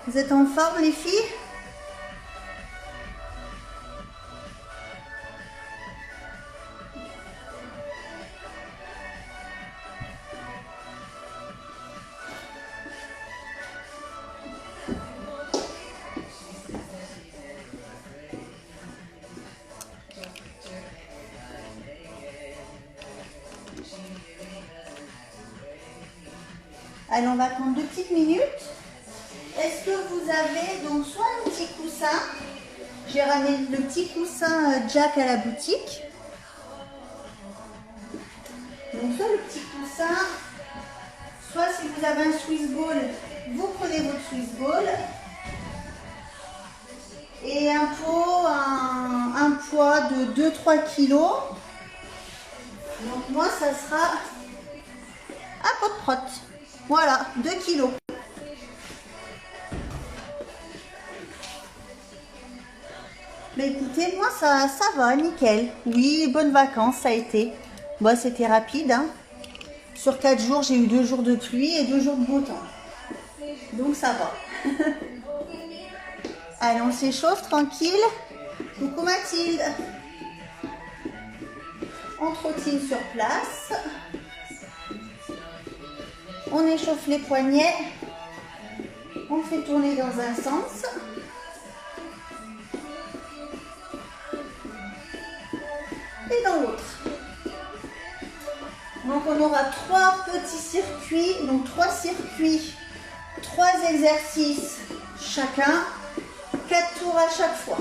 Vous êtes en forme les filles? Allez, on va prendre 2 petites minutes. Est-ce que vous avez donc soit un petit coussin, j'ai ramené le petit coussin Jack à la boutique, donc soit le petit coussin, soit si vous avez un Swiss Ball, vous prenez votre Swiss Ball et un pot, un poids de 2-3 kg. Donc moi ça sera un pot de protte, voilà, 2 kg. Mais écoutez, moi ça va, nickel. Oui, bonnes vacances, ça a été. Bon, c'était rapide. Hein. Sur 4 jours, j'ai eu 2 jours de pluie et 2 jours de beau temps. Donc ça va. Allez, on s'échauffe tranquille. Coucou Mathilde. On trottine sur place. On échauffe les poignets. On fait tourner dans un sens. Et dans l'autre. Donc on aura 3 petits circuits, donc 3 circuits, 3 exercices chacun, 4 tours à chaque fois.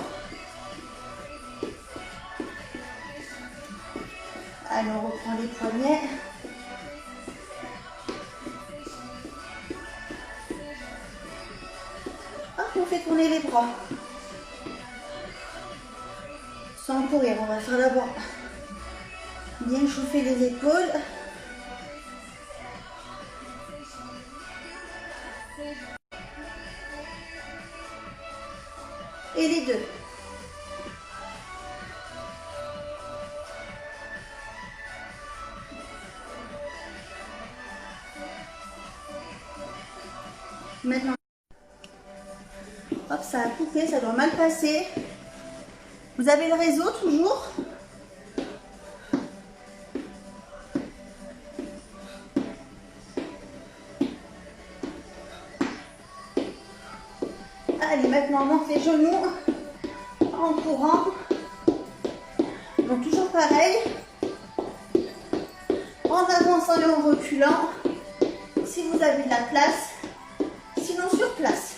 Alors on reprend les poignets. Hop, on fait tourner les bras. Sans courir, on va faire d'abord bien chauffer les épaules. Et les deux. Maintenant, hop, ça a coupé, ça doit mal passer. Vous avez le réseau toujours? Allez, maintenant on monte les genoux en courant. Donc toujours pareil, en avançant et en reculant, si vous avez de la place, sinon sur place.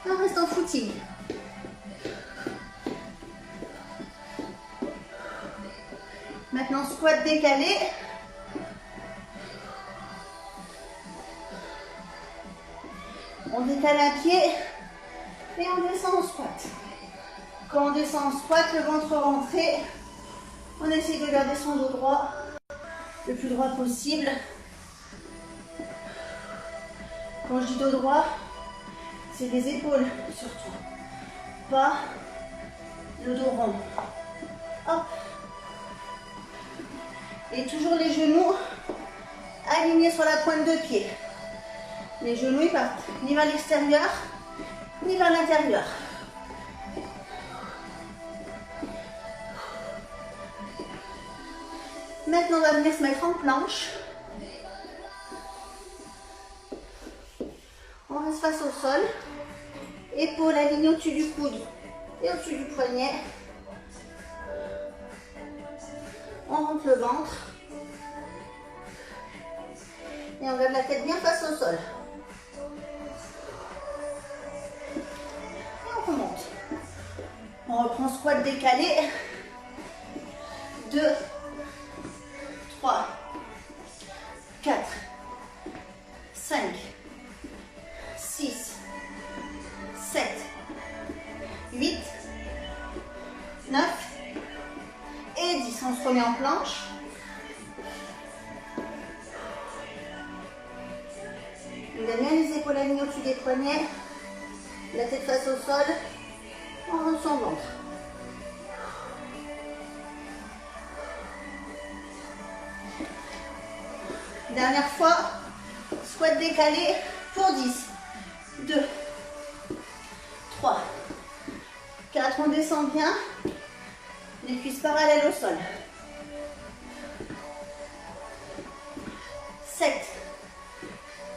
On reste en footing. Maintenant, squat décalé. On décale un pied et on descend en squat. Quand on descend en squat, le ventre rentré, on essaie de garder son dos droit le plus droit possible. Quand je dis dos droit, c'est les épaules surtout, pas le dos rond. Hop. Et toujours les genoux alignés sur la pointe de pied. Les genoux ils partent ni vers l'extérieur, ni vers l'intérieur. Maintenant, on va venir se mettre en planche. On reste face au sol. Épaules alignées au-dessus du coude et au-dessus du poignet. On rentre le ventre. Et on garde la tête bien face au sol. Et on remonte. On reprend squat décalé. 2, 3, 4, 5, 6, 7, 8, 9 et 10. On se remet en planche. On garde bien les épaules alignées au-dessus des poignets. La tête face au sol. On rentre son ventre. Dernière fois. Squat décalé pour 10. 2. 3. 4. On descend bien. Les cuisses parallèles au sol. 7.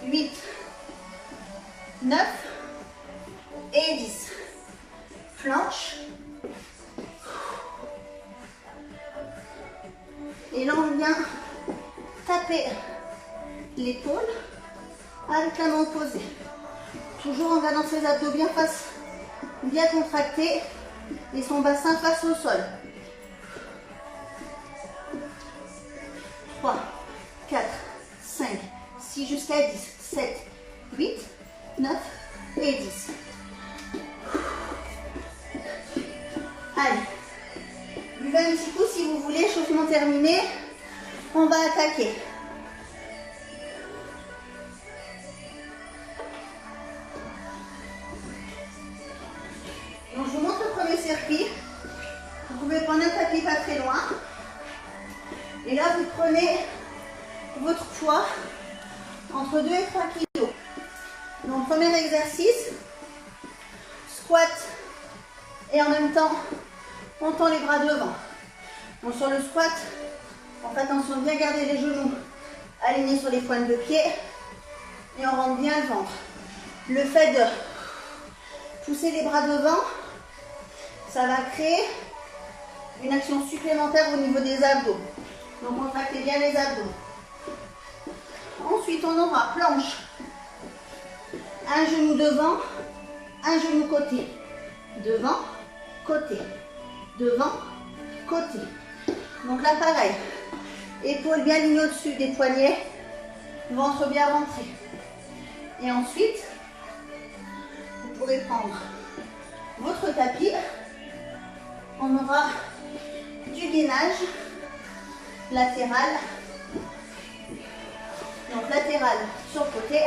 8. 9. Et 10. Planche. Et là, on vient taper l'épaule avec la main opposée. Toujours en gardant ses abdos bien contractés et son bassin face au sol. 3, 4, 5, 6 jusqu'à 10, 7, 8, 9 et 10. Allez, buvez un petit coup si vous voulez, chauffement terminé. On va attaquer. Donc je vous montre le premier circuit. Vous pouvez prendre un tapis pas très loin. Et là vous prenez votre poids entre 2 et 3 kg. Donc premier exercice, squat et en même temps on tend les bras devant. Donc sur le squat, on fait attention de bien garder les genoux alignés sur les pointes de pied et on rentre bien le ventre. Le fait de pousser les bras devant, ça va créer une action supplémentaire au niveau des abdos. Donc contractez bien les abdos. Ensuite, on aura planche. Un genou devant, un genou côté. Devant, côté. Devant, côté. Donc là, pareil. Épaules bien alignées au-dessus des poignets. Ventre bien rentré. Et ensuite, vous pourrez prendre votre tapis. On aura du gainage latéral. Donc latéral sur le côté.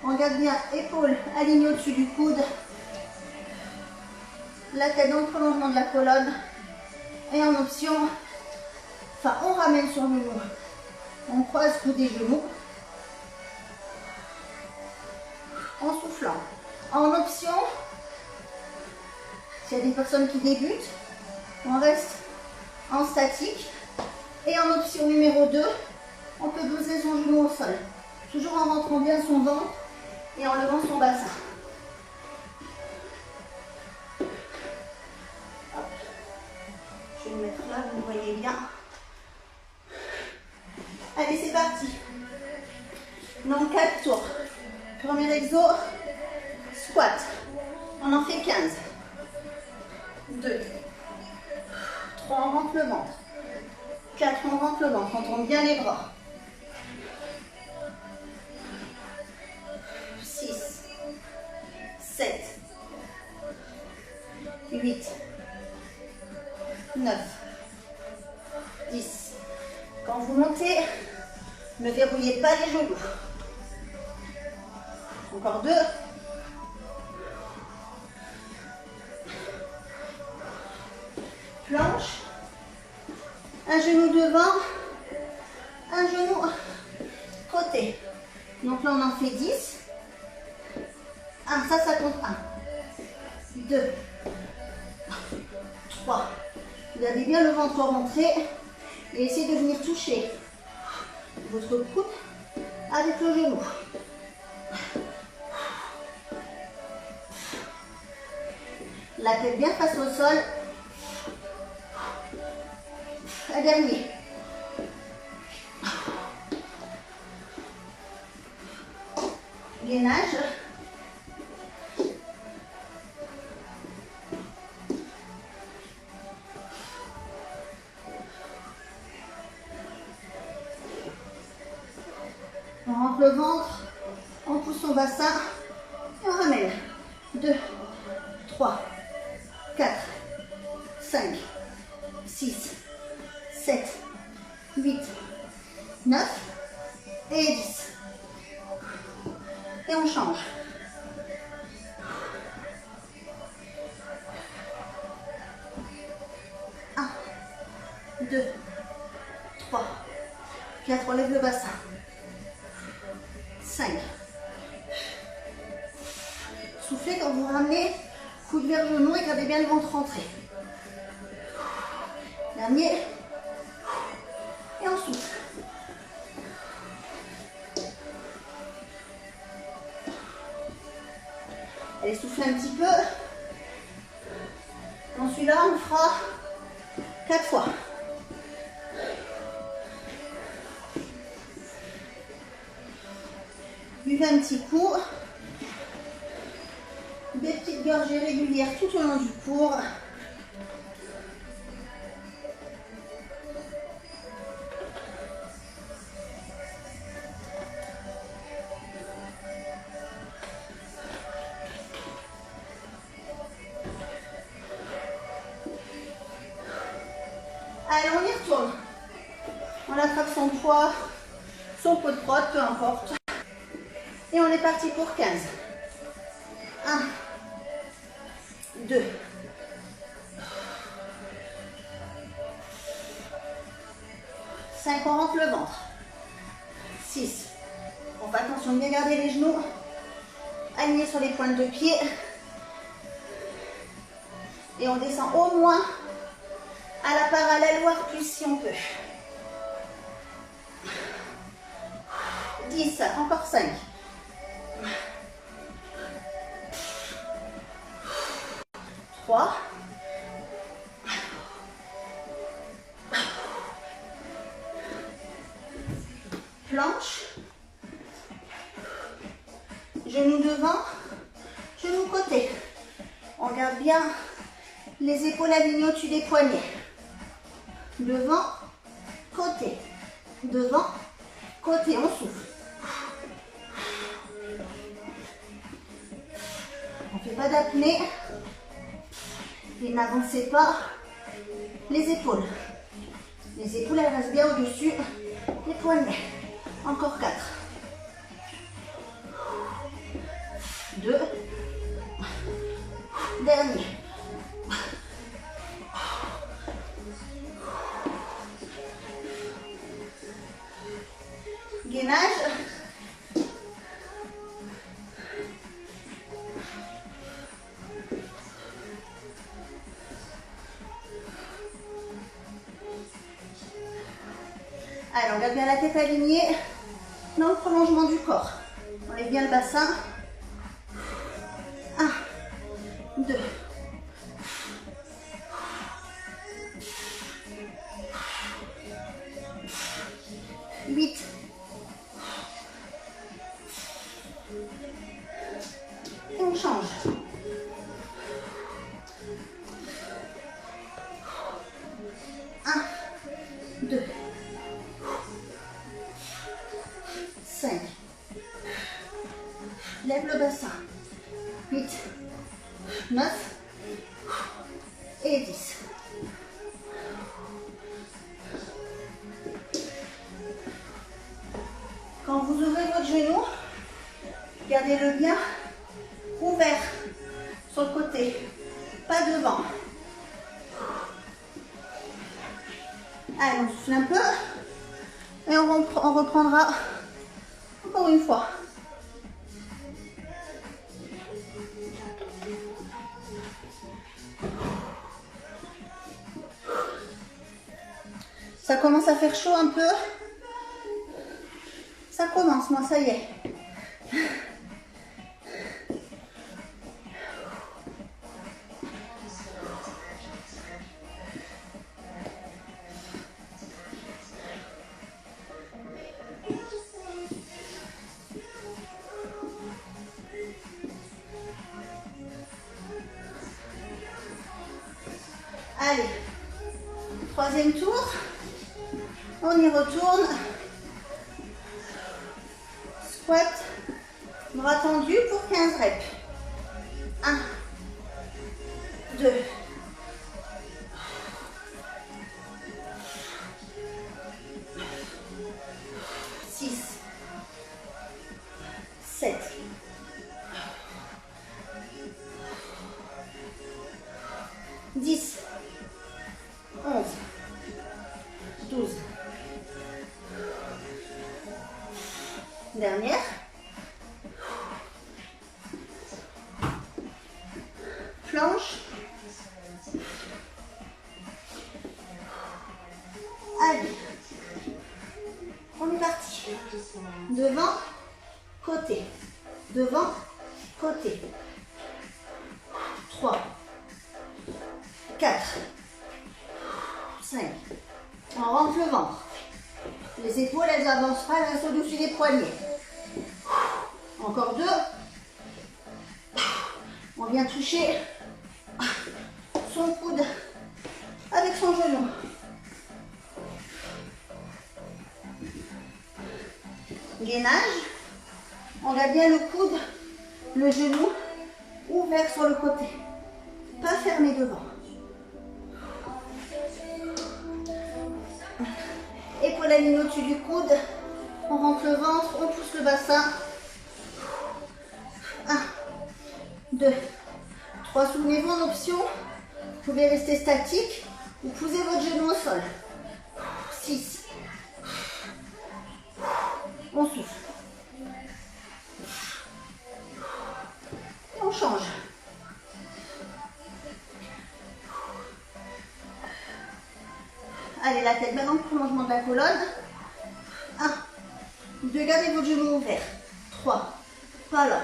On garde bien épaules alignées au-dessus du coude. La tête dans le prolongement de la colonne. Et en option, enfin on ramène sur le genou. On croise coude et genoux. En soufflant. En option, s'il y a des personnes qui débutent, on reste en statique. Et en option numéro 2, on peut poser son genou au sol. Toujours en rentrant bien son ventre et en levant son bassin. Hop. Je vais le mettre là, vous me voyez bien. Allez, c'est parti. Donc 4 tours. Premier exo, squat. On en fait 15. 2. 3, on rentre le ventre. 4, on rentre le ventre, on tourne bien les bras. 6, 7, 8, 9, 10. Quand vous montez, ne verrouillez pas les genoux. Encore 2. Planche. Un genou devant, un genou côté. Donc là, on en fait 10. 1, ça compte 1. 2, 3. Vous gardez bien le ventre rentré et essayez de venir toucher votre coude avec le genou. La tête bien face au sol. Un dernier. Gainage. On rentre le ventre, on pousse son bassin et on ramène. 2, 3, 4, 5, 6, 7, 8, 9 et 10. Et on change. 1, 2, 3, 4, on lève le bassin. 5. Soufflez quand vous ramenez coude vers genou et gardez bien le ventre rentré. Dernier. Et on souffle. Allez, soufflez un petit peu. Dans celui-là, on fera 4 fois. Buvez un petit coup. Des petites gorgées régulières tout au long du cours. Allez, on y retourne. On attrape son poids, son pot de prod, peu importe. Et on est parti pour 15. 1, 2, 5, on rentre le ventre. 6. On fait attention de bien garder les genoux alignés sur les pointes de pied. Et on descend au moins à la parallèle, voire plus si on peut. 10, encore 5. 3. 4. Planche. Genoux devant, genoux côté. On garde bien les épaules alignées au-dessus des poignets. Devant, côté. Devant, côté. On souffle. On ne fait pas d'apnée. Et n'avancez pas les épaules. Les épaules, elles restent bien au-dessus des poignets. Encore 4. 2. Dernier. Gainage. Allez, on garde bien la tête alignée dans le prolongement du corps. On lève bien le bassin. 1, 2, 8. Et on change. 1, 2, 5. Lève le bassin. 8, 9 et 10. Quand vous ouvrez votre genou, gardez-le bien ouvert sur le côté, pas devant. Allez, on souffle un peu et on reprendra encore une fois. Ça commence à faire chaud un peu. Ça commence, moi, ça y est. Allez, troisième tour. On y retourne. Squat, bras tendus pour 15 reps. 1, 2, 6, 7, Dernière. Planche. Allez. On est parti. Devant, côté. Devant, côté. 3, 4, 5. On rentre le ventre. Les épaules, elles avancent pas, elles restent au-dessus des poignets. Encore 2. On vient toucher son coude avec son genou. Gainage. On garde bien le coude, le genou ouvert sur le côté. Pas fermé devant. Épaule alignée au-dessus du coude. On rentre le ventre, on pousse le bassin. 1, 2, 3. Souvenez-vous, en option, vous pouvez rester statique ou posez votre genou au sol. 6. On souffle. Et on change. Allez, la tête maintenant, prolongement de la colonne. 1, 2, gardez votre genou ouvert. 3, pas là.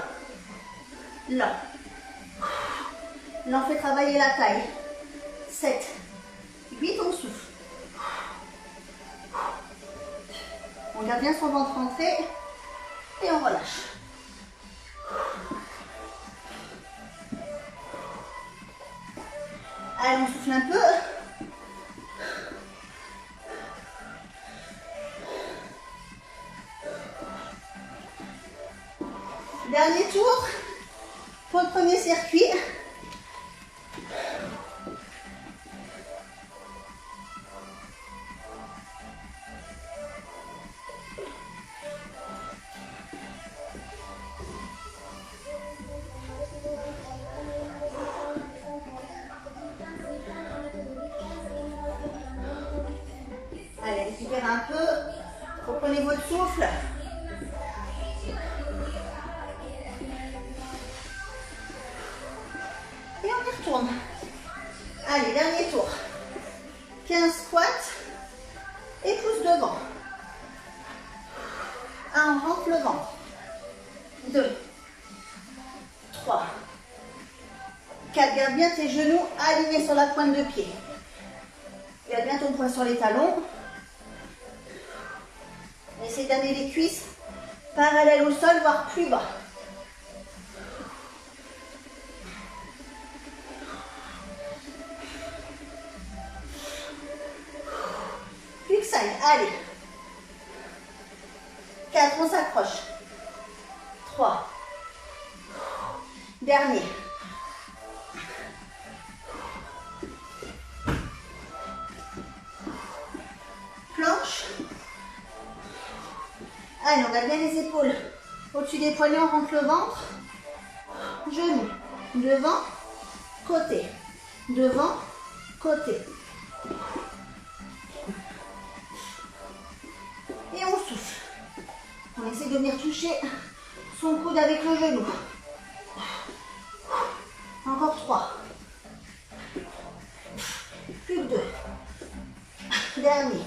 Là. Là, on fait travailler la taille. 7, 8, on souffle. On garde bien son ventre rentré et on relâche. Allez, on souffle un peu. Dernier tour pour le premier circuit. Allez, récupérez un peu. Reprenez votre souffle. Et on y retourne. Allez, dernier tour. 15 squats. Et pousse devant. 1, on rentre le ventre. 2, 3, 4. Garde bien tes genoux alignés sur la pointe de pied. Garde bien ton poing sur les talons. Essaye d'amener les cuisses parallèles au sol, voire plus bas. Plus que ça, allez. 4, on s'accroche. 3. Dernier. Planche. Allez, on garde bien les épaules au-dessus des poignets, on rentre le ventre. Genou. Devant, côté. Devant, côté. Et on souffle. On essaie de venir toucher son coude avec le genou. Encore 3. Plus que 2. Dernier.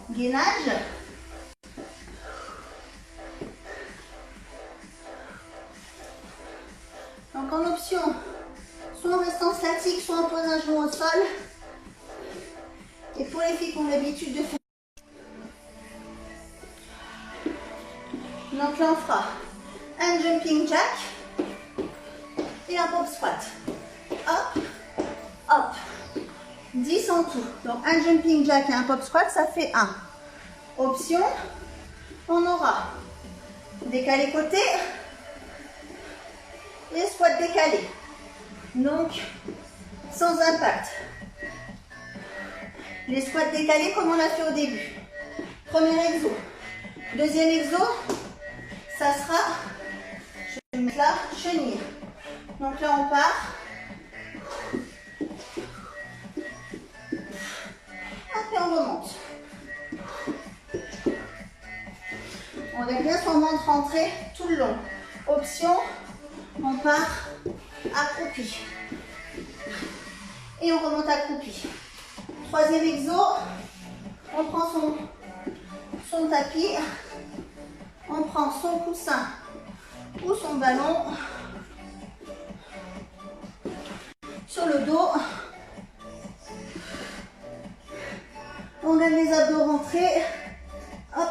Gainage. Donc en option, soit en restant statique, soit en posant un genou au sol. Et pour les filles qui ont l'habitude de faire. Donc là on fera un jumping jack et un pop squat. Hop, hop. 10 en tout. Donc un jumping jack et un pop squat, ça fait 1. Option, on aura décalé côté et squat décalé. Donc sans impact. Les squats décalés comme on l'a fait au début. Premier exo. Deuxième exo, ça sera, je vais mettre là, chenille. Donc là on part. Hop, et on remonte. son ventre rentré tout le long. Option, on part accroupi. Et on remonte accroupi. Troisième exo, on prend son tapis, on prend son coussin ou son ballon sur le dos. On gagne les abdos rentrés. Hop,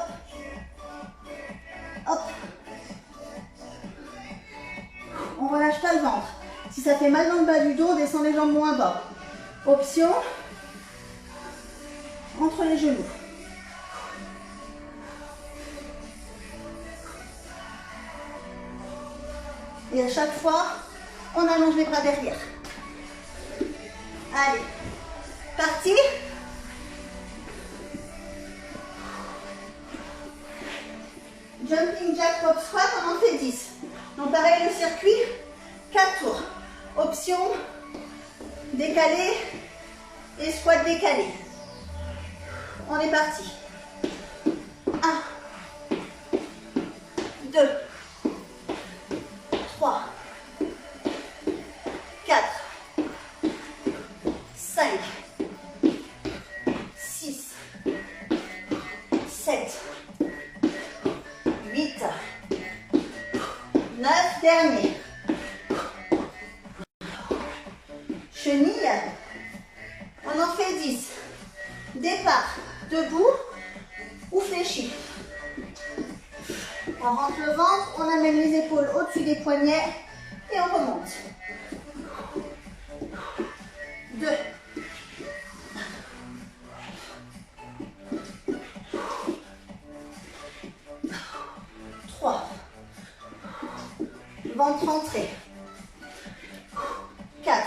hop. On relâche pas le ventre. Si ça fait mal dans le bas du dos, on descend les jambes moins bas. Option, entre les genoux. Et à chaque fois, on allonge les bras derrière. Allez, parti. Jumping jack pop squat, on en fait 10. Donc pareil, le circuit, 4 tours. Option, décalé et squat décalé. On est parti. 1, 2, 3, 4, 5, 6, 7, 8, 9, dernier. Chenille, on en fait 10. Départ, debout ou fléchi. On rentre le ventre, on amène les épaules au-dessus des poignets et on remonte. 2. 3. Ventre rentré. 4.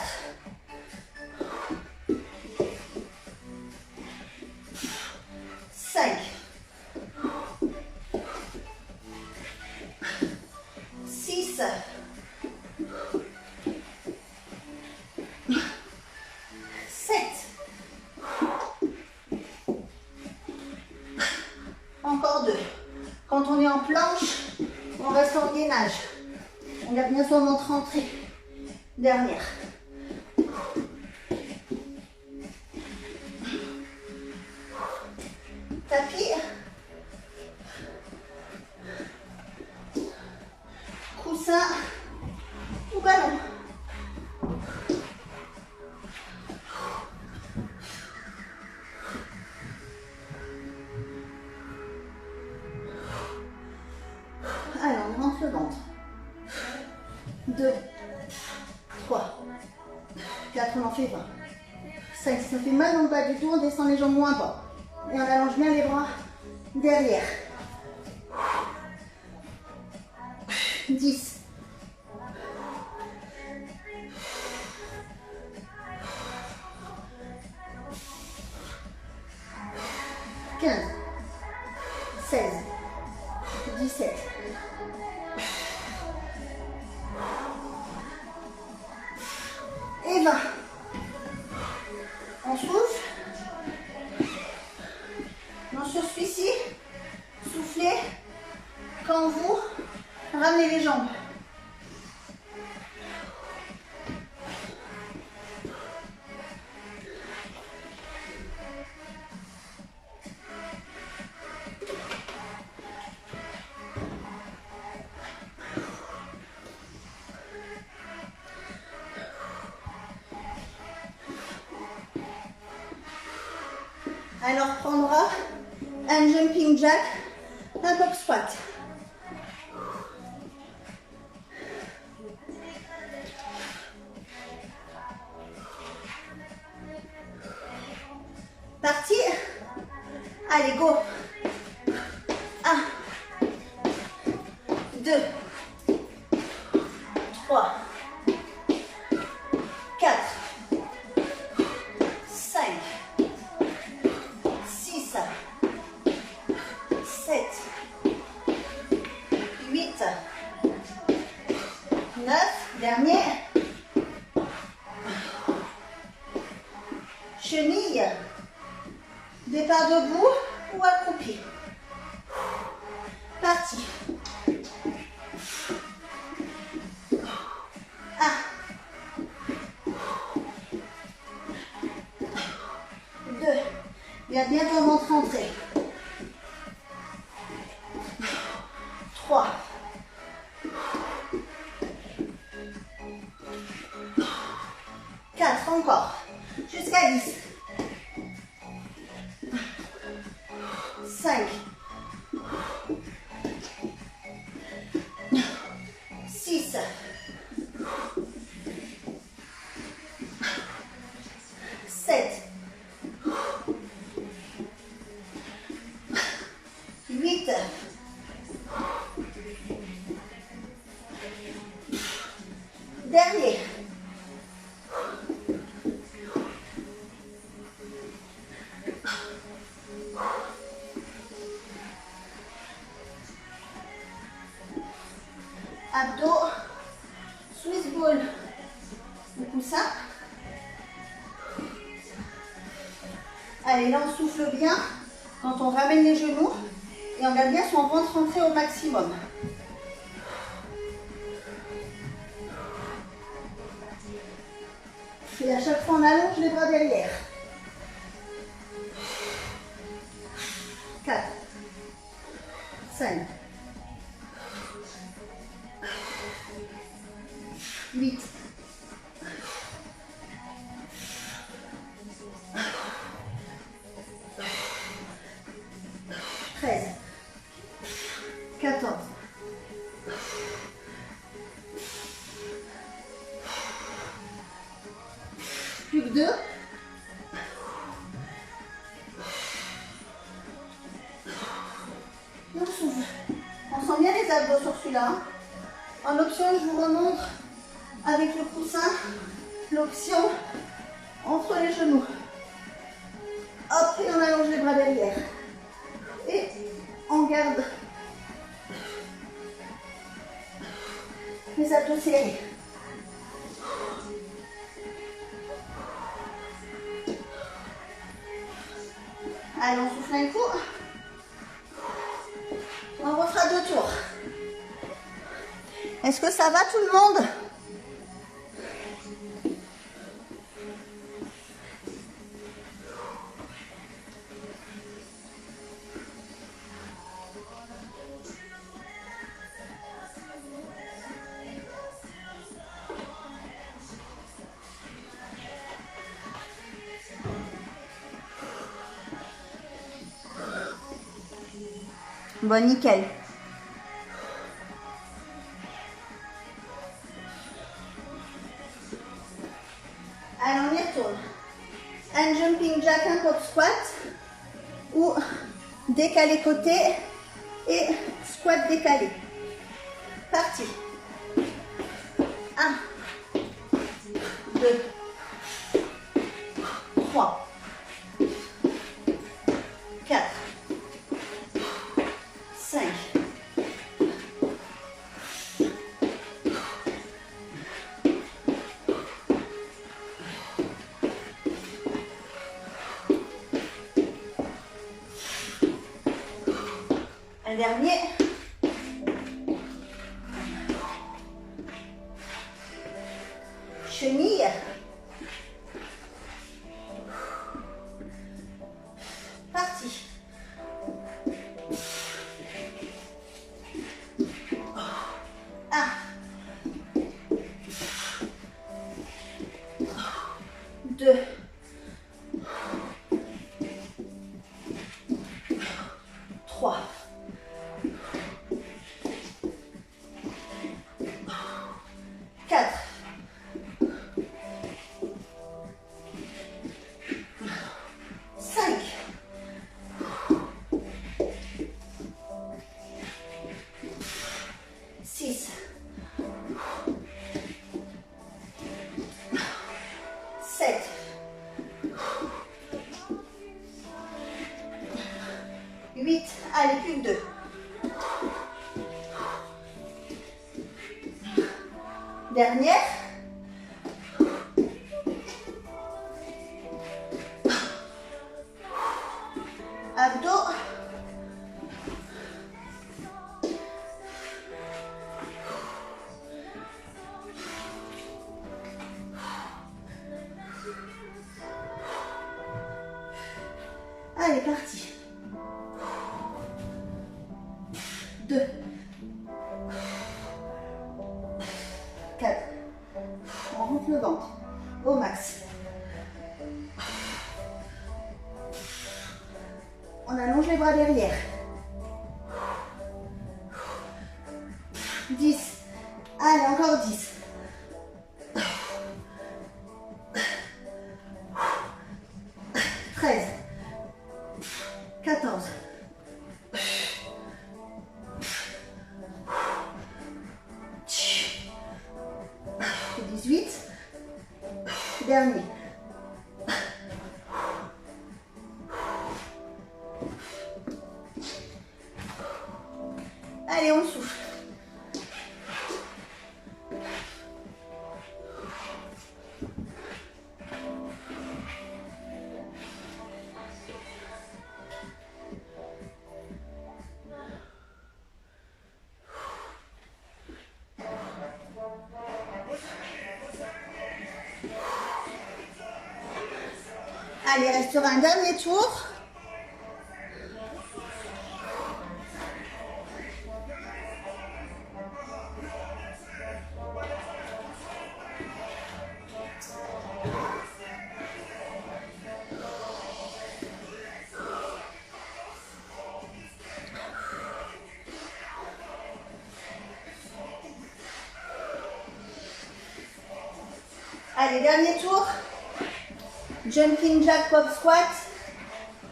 5. 6. 7. Encore 2. Quand on est en planche, on reste en gainage. On garde bien son ventre rentré. Dernière. Tapis. Coussin ou ballon. Allez, on rentre le ventre. 2, 3, 4, on en fait 20. 5, si ça fait mal dans le bas du dos, on descend les jambes moins bas. Et on allonge bien les bras derrière. 10. 15. 16. 17. Et 20. On souffle. Non, sur celui-ci, soufflez quand vous ramenez les jambes. Alors, on prendra un jumping jack, un pop squat. Parti. Allez, go. 1, 2, 3, 4, 5, 6, 7, 8, 9, dernier. Chenille. Départ debout ou accroupi. Parti. 1, 2, il y a bien ton ventre rentré. 3, 4, encore, jusqu'à 10. 5, 6, 7, 8, 9, dernier. Abdos, Swiss ball, le coussin. Allez, là on souffle bien quand on ramène les genoux et on garde bien son ventre rentré au maximum. Et à chaque fois on allonge les bras derrière. 4, 5, 8, 13, 14, plus que 2. Et on souffle. On sent bien les abdos sur celui-là. Hein. En option, je vous remontre avec le coussin l'option entre les genoux. Hop, et on allonge les bras derrière. Et on garde les abdos serrés. Allez, on souffle un coup. On refera 2 tours. Est-ce que ça va tout le monde? Bon, nickel. Allez, on y retourne. Un jumping jack, un pop squat ou décalé côté et squat décalé. Parti. 1, 2, 3, 4, 5, 1 dernier. Chenille. Parti. 1, 2, 3, 4, 5, 6, 7, 8, allez, plus que 2. Dernière. Abdos. 2, 4. On rentre le ventre au max. On allonge les bras derrière. 10. Allez, encore 10. 13. 14. 18. Dernier. Allez, on souffle. Allez, il restera un dernier tour. Allez, dernier tour. Jumping jack pop squat,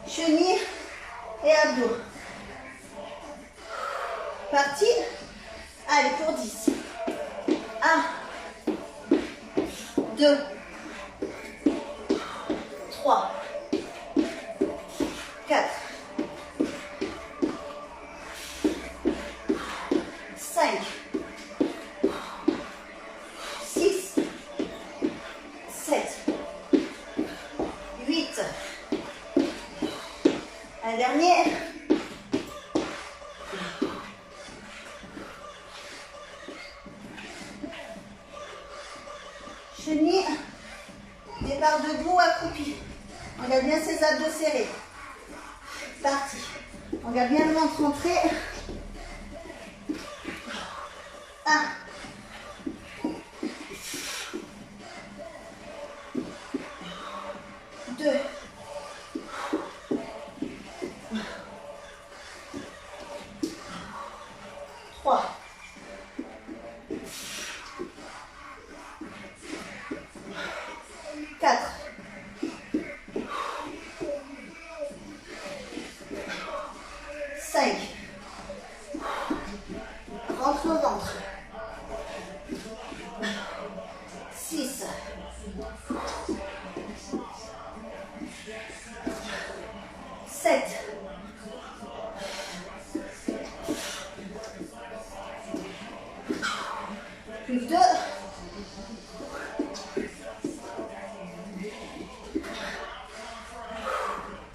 chenille et abdos. Parti. Allez, pour 10. 1, 2, 3, 4, 5, 6, 7, 8. Un dernier. Chenille. Départ debout, accroupi. On garde bien ses abdos serrés. Parti. On garde bien le ventre rentré. 1. 2. 3. 4. 5. Rentre au ventre. 6. 7. 2.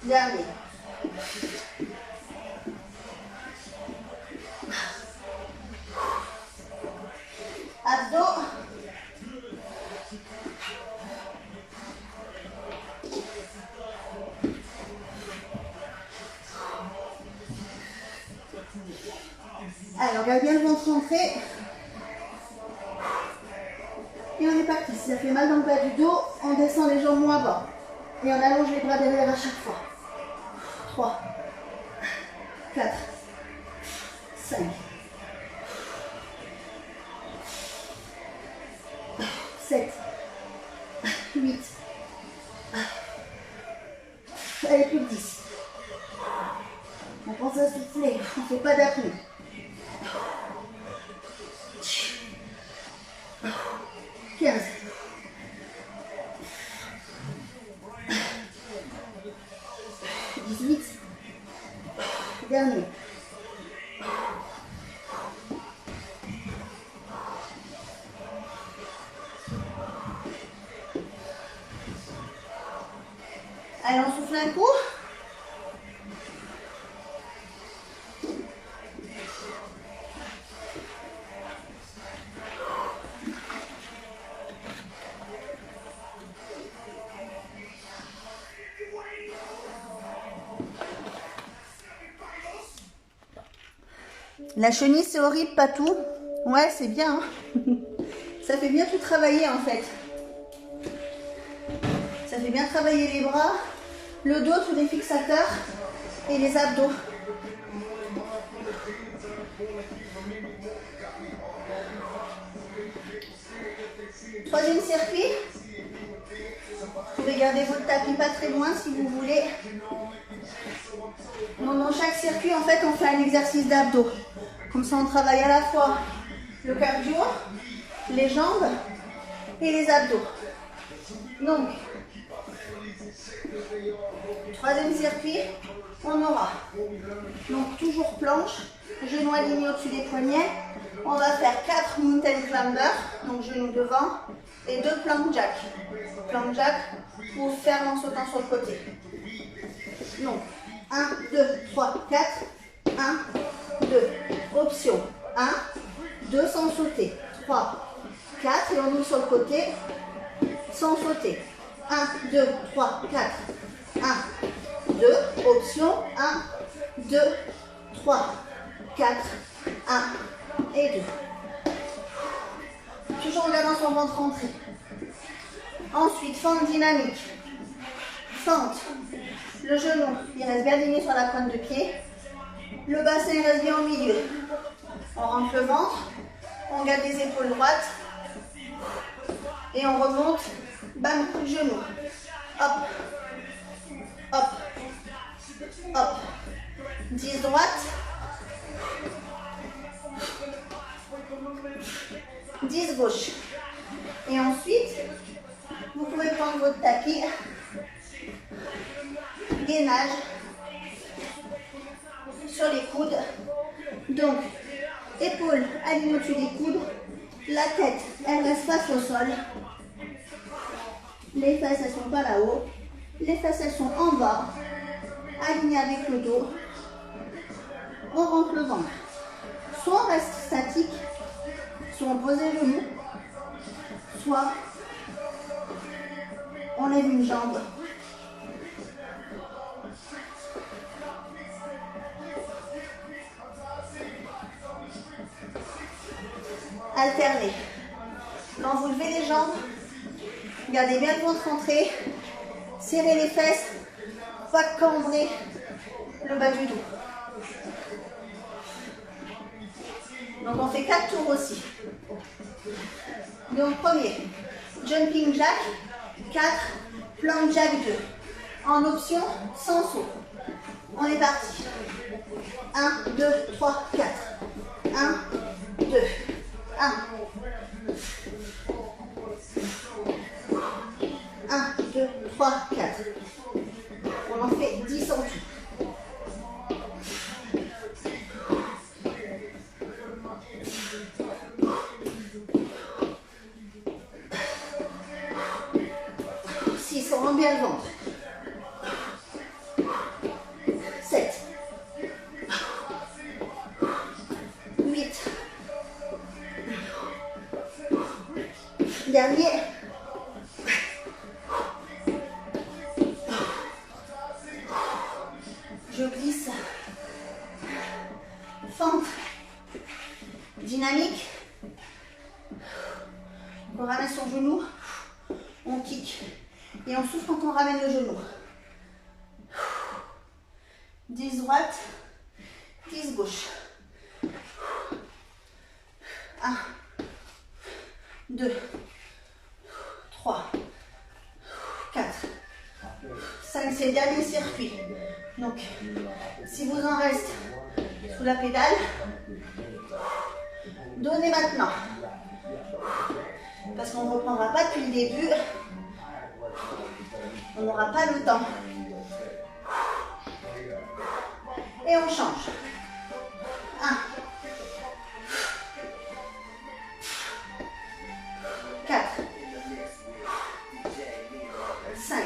Dernier. Abdos. Alors, on garde bien le ventre rentré. Et on est parti. Si ça fait mal dans le bas du dos, on descend les jambes moins bas. Et on allonge les bras derrière à chaque fois. 3, 4, 5, 7, 8. Allez, plus de 10. On pense à souffler, on ne fait pas d'apnée. 15. 18. Dernier. Allez, on souffle un coup. La chenille, c'est horrible, pas tout. Ouais, c'est bien. Hein. Ça fait bien tout travailler, en fait. Ça fait bien travailler les bras, le dos, tous les fixateurs et les abdos. Troisième circuit. Vous pouvez garder votre tapis pas très loin si vous voulez. Donc dans chaque circuit, en fait, on fait un exercice d'abdos. Comme ça, on travaille à la fois le cardio, les jambes et les abdos. Donc, troisième circuit, on aura donc toujours planche, genoux alignés au-dessus des poignets. On va faire 4 mountain climbers, donc genoux devant, et 2 plank jack. Plank jack ou ferme en sautant sur le côté. Donc, 1, 2, 3, 4. 1, 2. Option. 1, 2 sans sauter. 3, 4. Et on ouvre sur le côté sans sauter. 1, 2, 3, 4. 1, 2. Option. 1, 2, 3, 4. 1 et 2. Toujours en gardant son ventre rentré. Ensuite, fente dynamique. Fente. Le genou, il reste bien aligné sur la pointe de pied. Le bassin, il reste bien au milieu. On rentre le ventre. On garde les épaules droites. Et on remonte. Bam, genou. Hop. Hop. Hop. 10 droite. 10 gauche. Et ensuite, vous pouvez prendre votre tapis. Gainage sur les coudes. Donc, épaules alignées au-dessus des coudes. La tête, elle reste face au sol. Les fesses, elles sont pas là-haut. Les fesses, elles sont en bas. Alignées avec le dos. On rentre le ventre. Soit on reste statique, soit on pose les genoux, soit on lève une jambe. Alternez. Quand vous levez les jambes, gardez bien le ventre rentré, serrez les fesses, pas cambrer le bas du dos. Donc on fait 4 tours aussi. Donc premier, jumping jack, 4, plank jack 2. En option, sans saut. On est parti. 1, 2, 3, 4. 1, 2, 1. 1, 2, 3, 4. On en fait 10 en tout. On rend bien le ventre. 7. 8. Dernier. Je glisse. Fente. Dynamique. On ramène son genou. On kick. Et on souffle quand on ramène le genou. 10 droite, 10 gauche. 1, 2, 3, 4, 5, c'est le dernier circuit. Donc, si vous en reste sous la pédale, donnez maintenant. Parce qu'on ne reprendra pas depuis le début. On n'aura pas le temps. Et on change. 1, 4, 5,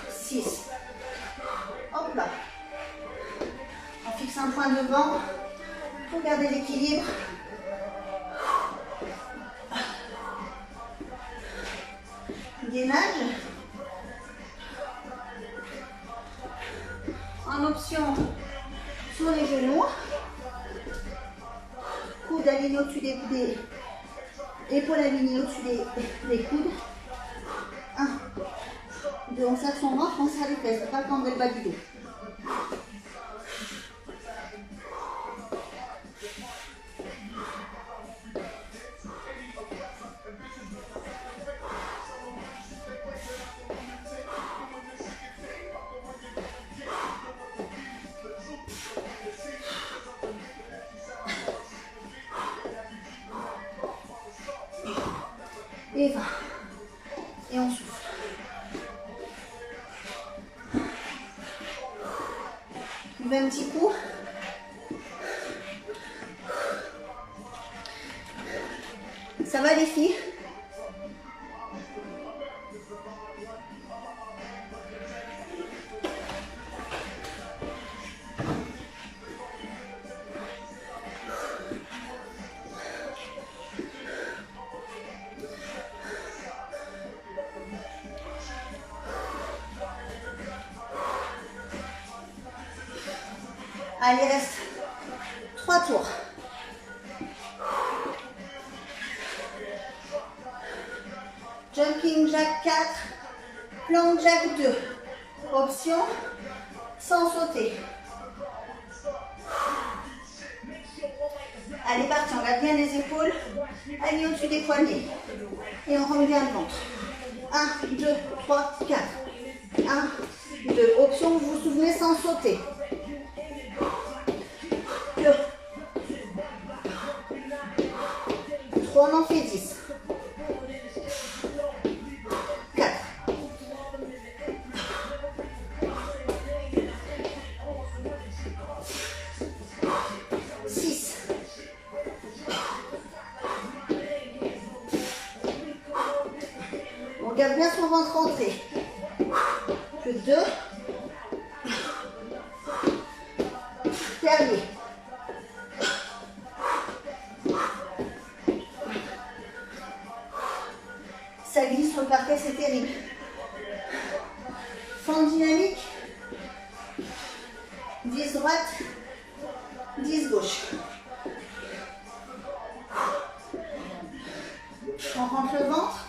6. Hop là. On fixe un point devant pour garder l'équilibre. Gainage. En option sur les genoux. coudes alignés au-dessus des épaules alignées au-dessus des coudes. 1, 2, on serre son ventre, on serre les fesses, pas tendre le bas du dos. Et 20. Et on souffle. On fait un petit coup. Ça va les filles? Allez, reste 3 tours. Jumping jack 4, plank jack 2. Option sans sauter. Allez, parti, on garde bien les épaules, alignées au-dessus des poignets. Et on remet bien le ventre. 1, 2, 3, 4. 1, 2. Option, vous vous souvenez, sans sauter. 2, 3, on en fait 10. 4, 6, 7. On garde bien son ventre rentré. 2. Dernier. Ça glisse sur le parquet, c'est terrible. Fente dynamique. 10 droite, 10 gauche. On rentre le ventre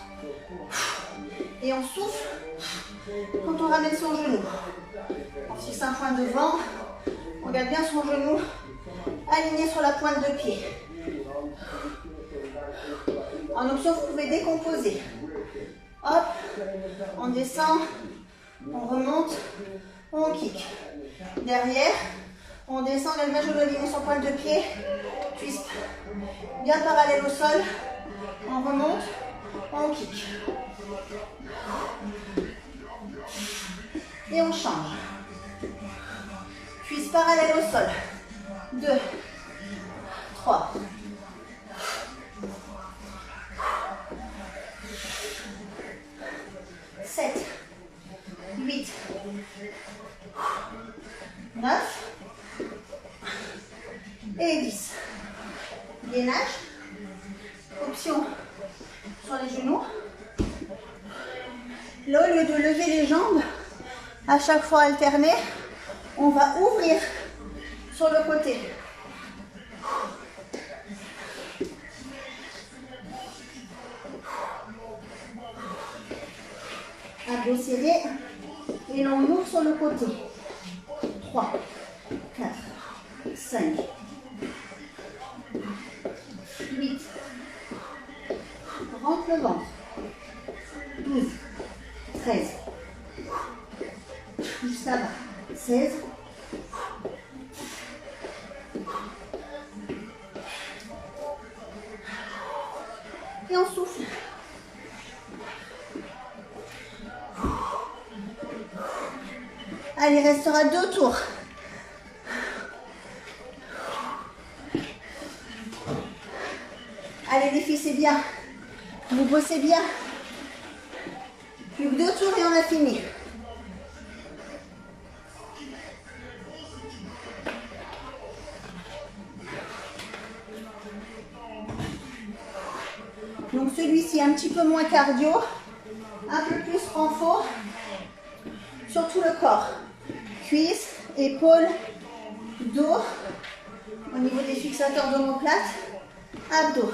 et on souffle quand on ramène son genou. On fixe un point devant, on garde bien son genou aligné sur la pointe de pied. En option, vous pouvez décomposer. Hop, on descend, on remonte, on kick. Derrière, on descend, la genou aligné sur pointe de pied, cuisse bien parallèle au sol, on remonte, on kick. Et on change. Cuisse parallèle au sol. 2, 3, 7, 8, 9 et 10. Gainage. Option sur les genoux. Là, au lieu de lever les jambes, à chaque fois alterner, on va ouvrir sur le côté. Un dos serré et l'on ouvre sur le côté. 3, 4, 5, 8. Rentre le ventre. 12, 13. Juste là-bas. 16. Et on souffle. Allez, il restera 2 tours. Allez les filles, c'est bien. Vous bossez bien. Plus que 2 tours et on a fini. Donc celui-ci un petit peu moins cardio, un peu plus renfort sur tout le corps. Cuisses, épaules, dos, au niveau des fixateurs d'omoplate. Abdos.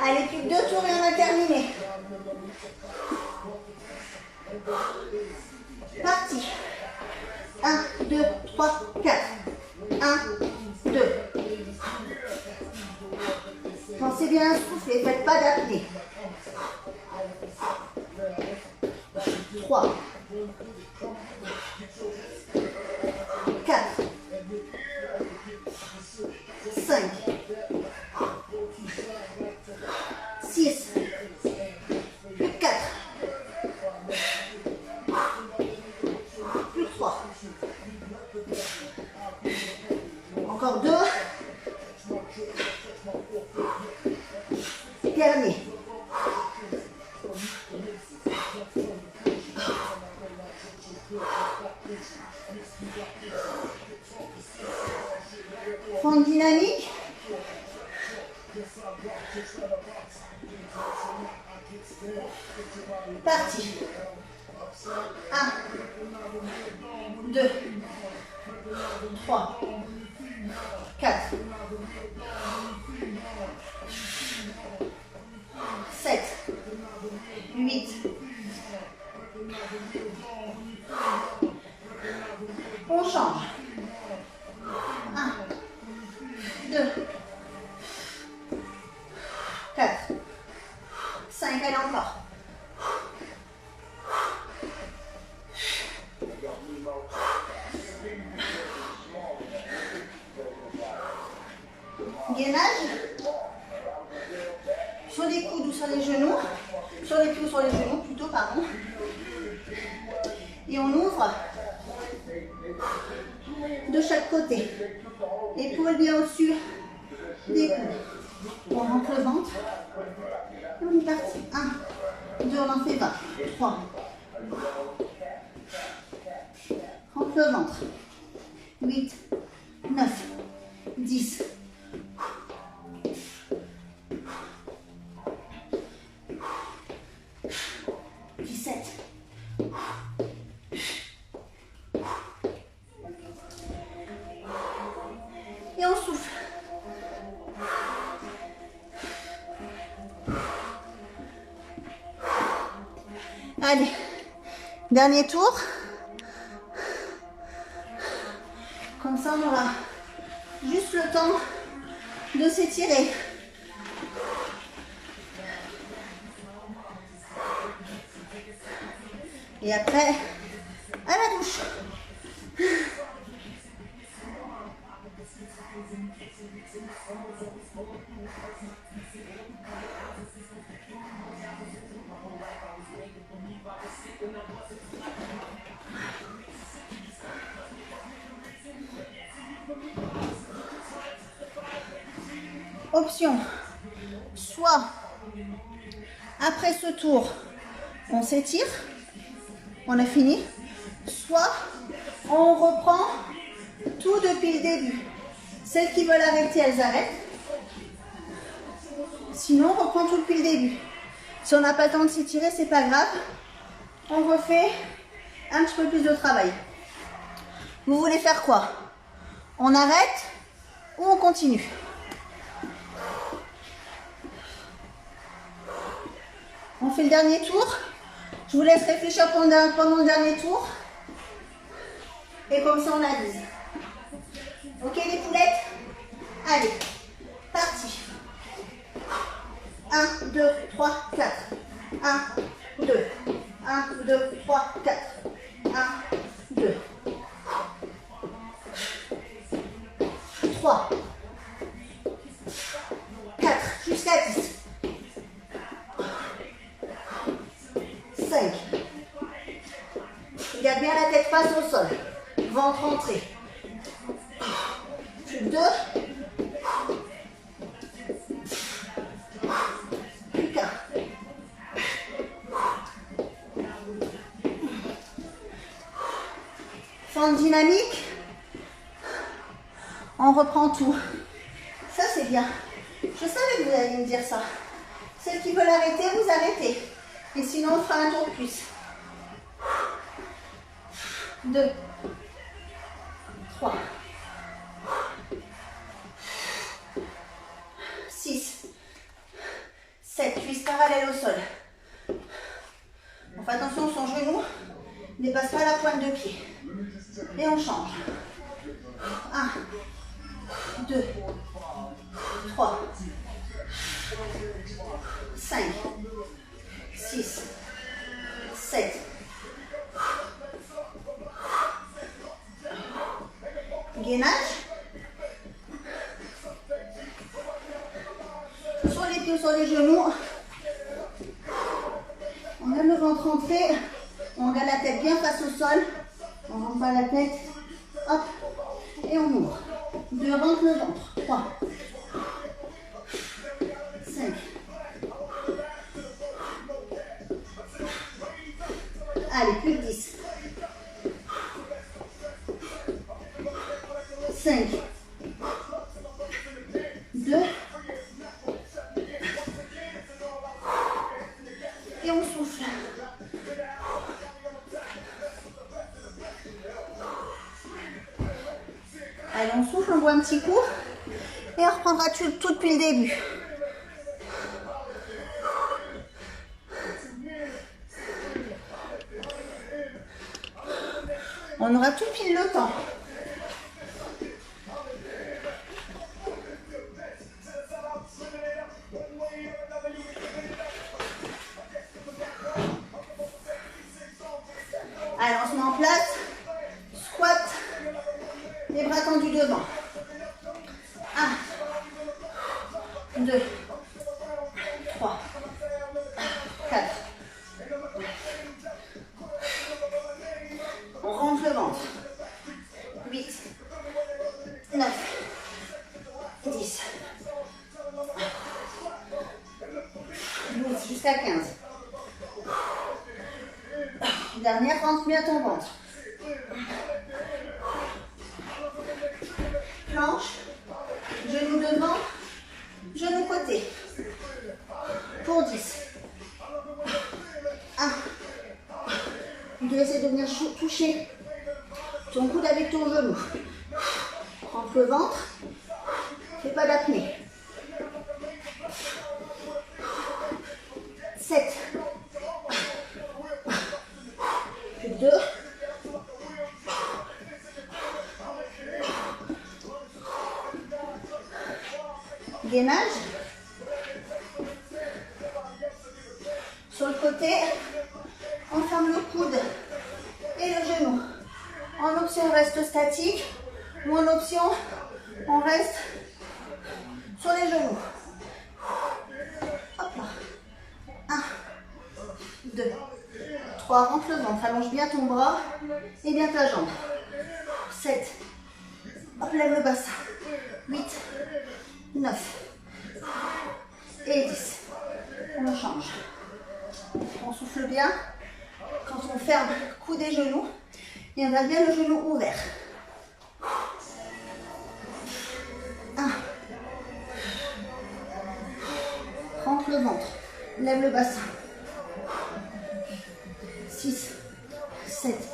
Allez, plus que 2 tours et on a terminé. Parti. 1, 2, 3, 4. 1, 2. Pensez bien à souffler, faites pas d'apnée. 3. 4. 5. 6. Plus que 4. Plus que 3. Encore 2. Dernier. Fente dynamique. Parti. 1, 2, 3, 4, 7, 8. On change. 1, 2, 4, 5, allez encore. Gainage. Sur les coudes ou sur les genoux. Sur les pieds ou sur les genoux plutôt, pardon. Et on ouvre de chaque côté. Épaules bien au-dessus des coudes. On rentre le ventre. Et on est parti. 1, 2, on en fait 20. 3. Rentre le ventre. 8, 9, 10. 17. Et on souffle. Allez, dernier tour. Comme ça, on aura juste le temps de s'étirer. Et après, à la douche. Option, soit après ce tour, on s'étire, on a fini, soit on reprend tout depuis le début. Celles qui veulent arrêter, elles arrêtent. Sinon, on reprend tout depuis le début. Si on n'a pas le temps de s'étirer, c'est pas grave. On refait un petit peu plus de travail. Vous voulez faire quoi? On arrête ou on continue? On fait le dernier tour. Je vous laisse réfléchir pendant le dernier tour. Et comme ça, on avise. Ok, les poulettes? Allez, parti. 1, 2, 3, 4. 1, 2. 1, 2, 3, 4. 1, 2. 3. 4. Jusqu'à 10. 5. Garde bien la tête face au sol. Ventre entré. 2. Plus qu'un. Fente dynamique. On reprend tout. Ça, c'est bien. Je savais que vous alliez me dire ça. Celles qui veulent arrêter, vous arrêtez. Et sinon, on fera un tour de plus. 2, 3, 6, 7, cuisses parallèles au sol. On fait attention, son genou ne dépasse pas la pointe de pied. Et on change. 1, 2, 3, 5, 6, 7. Gainage. Sur les pieds, sur les genoux. On garde le ventre rentré. On garde la tête bien face au sol. On rentre pas la tête. Hop. Et on ouvre. 2, rentre le ventre. 3, 5. Allez, plus de 10. 5, 2, et on souffle. Allez, on souffle, on boit un petit coup et on reprendra tout depuis le début. On aura tout pile le temps. Allez, on se met en place. Squat. Les bras tendus devant. 1, 2, 3, 4. On rentre le ventre. 8, 9, 10, 12, jusqu'à 15. Dernière, rentre bien ton ventre. Planche, genou devant, genou côté. Pour 10. 1. 2, essaie de venir toucher ton coude avec ton genou. Rentre le ventre. Fais pas d'apnée. 7. Plus de 2. Gainage. Sur le côté, on ferme le coude et le genou. En option, on reste statique. Ou en option, on reste sur les genoux. Hop là. 1, 2, 3. Rentre le ventre. Allonge bien ton bras et bien ta jambe. 7. Hop, lève le bassin. 8, 9 et 10. On change. On souffle bien. Quand on ferme coude et genoux, et on a bien le genou ouvert. 1. Rentre le ventre. Lève le bassin. 6, 7.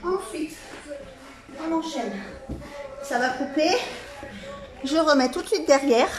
Ensuite, on enchaîne. Ça va couper. Je remets tout de suite derrière.